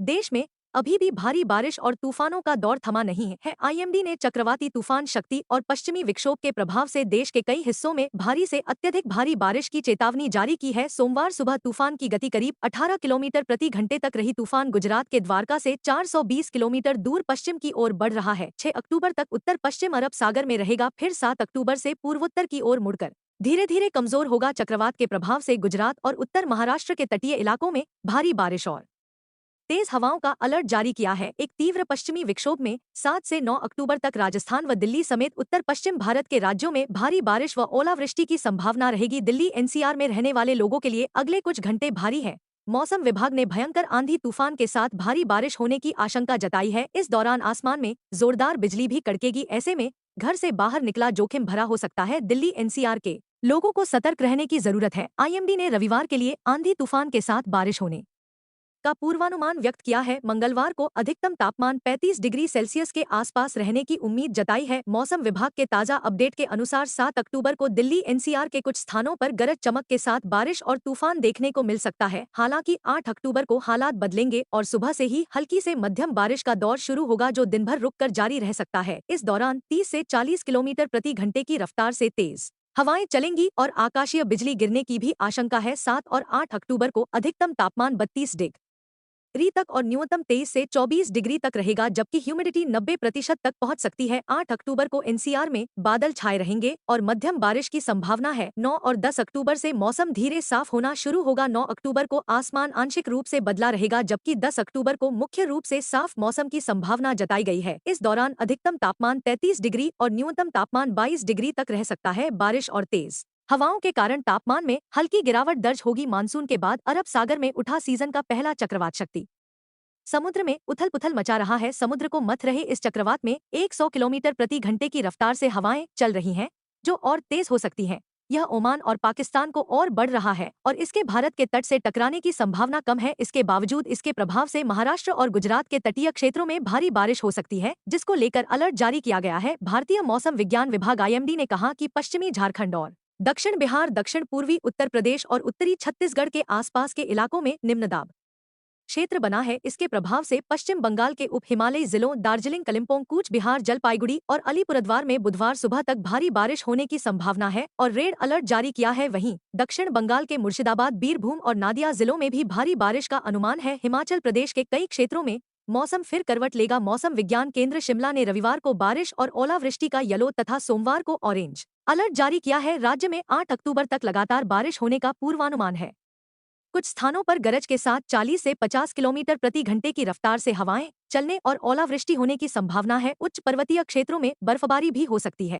देश में अभी भी भारी बारिश और तूफानों का दौर थमा नहीं है। आईएमडी ने चक्रवाती तूफान शक्ति और पश्चिमी विक्षोभ के प्रभाव से देश के कई हिस्सों में भारी से अत्यधिक भारी बारिश की चेतावनी जारी की है। सोमवार सुबह तूफान की गति करीब 18 किलोमीटर प्रति घंटे तक रही। तूफान गुजरात के द्वारका से 420 किलोमीटर दूर पश्चिम की ओर बढ़ रहा है। 6 अक्टूबर तक उत्तर पश्चिम अरब सागर में रहेगा, फिर 7 अक्टूबर से पूर्वोत्तर की ओर मुड़कर धीरे धीरे कमजोर होगा। चक्रवात के प्रभाव से गुजरात और उत्तर महाराष्ट्र के तटीय इलाकों में भारी बारिश और तेज हवाओं का अलर्ट जारी किया है। एक तीव्र पश्चिमी विक्षोभ में 7 से 9 अक्टूबर तक राजस्थान व दिल्ली समेत उत्तर पश्चिम भारत के राज्यों में भारी बारिश व ओलावृष्टि की संभावना रहेगी। दिल्ली एनसीआर में रहने वाले लोगों के लिए अगले कुछ घंटे भारी है। मौसम विभाग ने भयंकर आंधी तूफान के साथ भारी बारिश होने की आशंका जताई है। इस दौरान आसमान में जोरदार बिजली भी कड़केगी। ऐसे में घर से बाहर निकला जोखिम भरा हो सकता है। दिल्ली एनसीआर के लोगों को सतर्क रहने की जरूरत है। आईएमडी ने रविवार के लिए आंधी तूफान के साथ बारिश होने का पूर्वानुमान व्यक्त किया है। मंगलवार को अधिकतम तापमान 35 डिग्री सेल्सियस के आसपास रहने की उम्मीद जताई है। मौसम विभाग के ताजा अपडेट के अनुसार 7 अक्टूबर को दिल्ली एनसीआर के कुछ स्थानों पर गरज चमक के साथ बारिश और तूफान देखने को मिल सकता है। हालांकि 8 अक्टूबर को हालात बदलेंगे और सुबह से ही हल्की से मध्यम बारिश का दौर शुरू होगा, जो दिन भर रुककर जारी रह सकता है। इस दौरान 30 से 40 किलोमीटर प्रति घंटे की रफ्तार से तेज हवाएं चलेंगी और आकाशीय बिजली गिरने की भी आशंका है। 7 और 8 अक्टूबर को अधिकतम तापमान 32 डिग्री तक और न्यूनतम 23 से 24 डिग्री तक रहेगा, जबकि ह्यूमिडिटी 90% तक पहुंच सकती है। 8 अक्टूबर को एनसीआर में बादल छाए रहेंगे और मध्यम बारिश की संभावना है। 9 और 10 अक्टूबर से मौसम धीरे साफ होना शुरू होगा। 9 अक्टूबर को आसमान आंशिक रूप से बदला रहेगा, जबकि 10 अक्टूबर को मुख्य रूप से साफ मौसम की संभावना जताई गई है। इस दौरान अधिकतम तापमान 33 डिग्री और न्यूनतम तापमान 22 डिग्री तक रह सकता है। बारिश और तेज हवाओं के कारण तापमान में हल्की गिरावट दर्ज होगी। मानसून के बाद अरब सागर में उठा सीजन का पहला चक्रवात शक्ति। समुद्र में उथल पुथल मचा रहा है। समुद्र को मथ रहे इस चक्रवात में 100 किलोमीटर प्रति घंटे की रफ्तार से हवाएं चल रही हैं, जो और तेज हो सकती हैं। यह ओमान और पाकिस्तान को और बढ़ रहा है और इसके भारत के तट से टकराने की संभावना कम है। इसके बावजूद इसके प्रभाव से महाराष्ट्र और गुजरात के तटीय क्षेत्रों में भारी बारिश हो सकती है, जिसको लेकर अलर्ट जारी किया गया है। भारतीय मौसम विज्ञान विभाग आईएमडी ने कहा कि पश्चिमी झारखंड और दक्षिण बिहार, दक्षिण पूर्वी उत्तर प्रदेश और उत्तरी छत्तीसगढ़ के आसपास के इलाकों में निम्न दाब क्षेत्र बना है। इसके प्रभाव से पश्चिम बंगाल के उप हिमालयी जिलों दार्जिलिंग, कलिम्पोंग, कूच बिहार, जलपाईगुड़ी और अलीपुरद्वार में बुधवार सुबह तक भारी बारिश होने की संभावना है और रेड अलर्ट जारी किया है। वहीं दक्षिण बंगाल के मुर्शिदाबाद, बीरभूम और नादिया जिलों में भी भारी बारिश का अनुमान है। हिमाचल प्रदेश के कई क्षेत्रों में मौसम फिर करवट लेगा। मौसम विज्ञान केंद्र शिमला ने रविवार को बारिश और ओलावृष्टि का येलो तथा सोमवार को ऑरेंज अलर्ट जारी किया है। राज्य में 8 अक्टूबर तक लगातार बारिश होने का पूर्वानुमान है। कुछ स्थानों पर गरज के साथ 40 से 50 किलोमीटर प्रति घंटे की रफ्तार से हवाएं चलने और ओलावृष्टि होने की संभावना है। उच्च पर्वतीय क्षेत्रों में बर्फबारी भी हो सकती है।